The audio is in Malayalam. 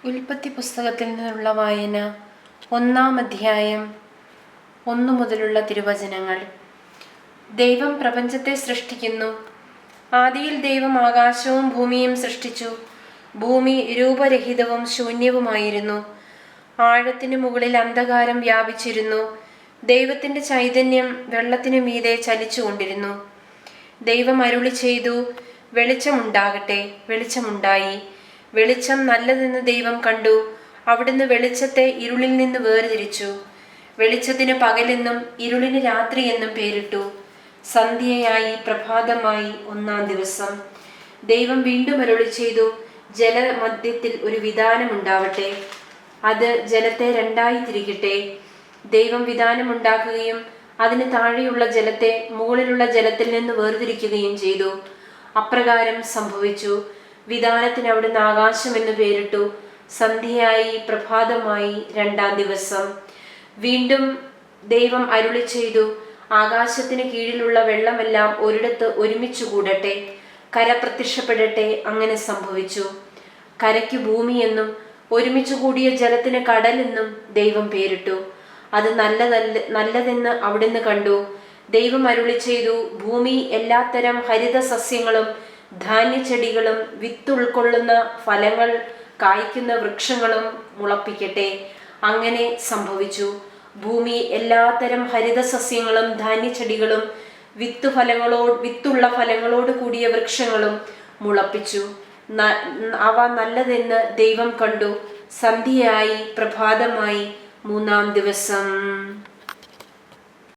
ഉൽപ്പത്തി പുസ്തകത്തിൽ നിന്നുള്ള വായന 1-ാം അധ്യായം 1 മുതലുള്ള തിരുവചനങ്ങൾ. ദൈവം പ്രപഞ്ചത്തെ സൃഷ്ടിക്കുന്നു. ആദിയിൽ ദൈവം ആകാശവും ഭൂമിയും സൃഷ്ടിച്ചു. ഭൂമി രൂപരഹിതവും ശൂന്യവുമായിരുന്നു. ആഴത്തിനു മുകളിൽ അന്ധകാരം വ്യാപിച്ചിരുന്നു. ദൈവത്തിന്റെ ചൈതന്യം വെള്ളത്തിനു മീതെ ചലിച്ചുകൊണ്ടിരുന്നു. ദൈവം അരുളി ചെയ്തു, വെളിച്ചമുണ്ടാകട്ടെ. വെളിച്ചമുണ്ടായി. വെളിച്ചം നല്ലതെന്ന് ദൈവം കണ്ടു. അവിടുന്ന് വെളിച്ചത്തെ ഇരുളിൽ നിന്ന് വേർതിരിച്ചു. വെളിച്ചത്തിന് പകലെന്നും ഇരുളിന് രാത്രി എന്നും പേരിട്ടു. സന്ധ്യയായി പ്രഭാതമായി 1-ാം ദിവസം. ദൈവം വീണ്ടും അരുളി ചെയ്തു, ജലമധ്യത്തിൽ ഒരു വിതാനമുണ്ടാവട്ടെ. അത് ജലത്തെ 2-ആയി തിരിക്കട്ടെ. ദൈവം വിതാനമുണ്ടാക്കുകയും അതിന് താഴെയുള്ള ജലത്തെ മുകളിലുള്ള ജലത്തിൽ നിന്ന് വേർതിരിക്കുകയും ചെയ്തു. അപ്രകാരം സംഭവിച്ചു. വിതാനത്തിന് അവിടുന്ന് ആകാശം എന്ന് പേരിട്ടു. സന്ധ്യയായി പ്രഭാതമായി 2-ാം ദിവസം. വീണ്ടും ദൈവം അരുളി ചെയ്തു, ആകാശത്തിന് കീഴിലുള്ള വെള്ളമെല്ലാം ഒരിടത്ത് ഒരുമിച്ചു കൂടട്ടെ. കര പ്രത്യക്ഷപ്പെടട്ടെ. അങ്ങനെ സംഭവിച്ചു. കരയ്ക്ക് ഭൂമി എന്നും ഒരുമിച്ചു കൂടിയ ജലത്തിന് കടൽ എന്നും ദൈവം പേരിട്ടു. അത് നല്ലതെന്ന് അവിടുന്ന് കണ്ടു. ദൈവം അരുളി ചെയ്തു, ഭൂമി എല്ലാത്തരം ഹരിത സസ്യങ്ങളും ധാന്യച്ചെടികളും വിത്തുൾക്കൊള്ളുന്ന ഫലങ്ങൾ കായ്ക്കുന്ന വൃക്ഷങ്ങളും മുളപ്പിക്കട്ടെ. അങ്ങനെ സംഭവിച്ചു. ഭൂമി എല്ലാത്തരം ഹരിത സസ്യങ്ങളും ധാന്യച്ചെടികളും വിത്തുള്ള ഫലങ്ങളോട് കൂടിയ വൃക്ഷങ്ങളും മുളപ്പിച്ചു. അവ നല്ലതെന്ന് ദൈവം കണ്ടു. സന്ധ്യയായി പ്രഭാതമായി 3-ാം ദിവസം.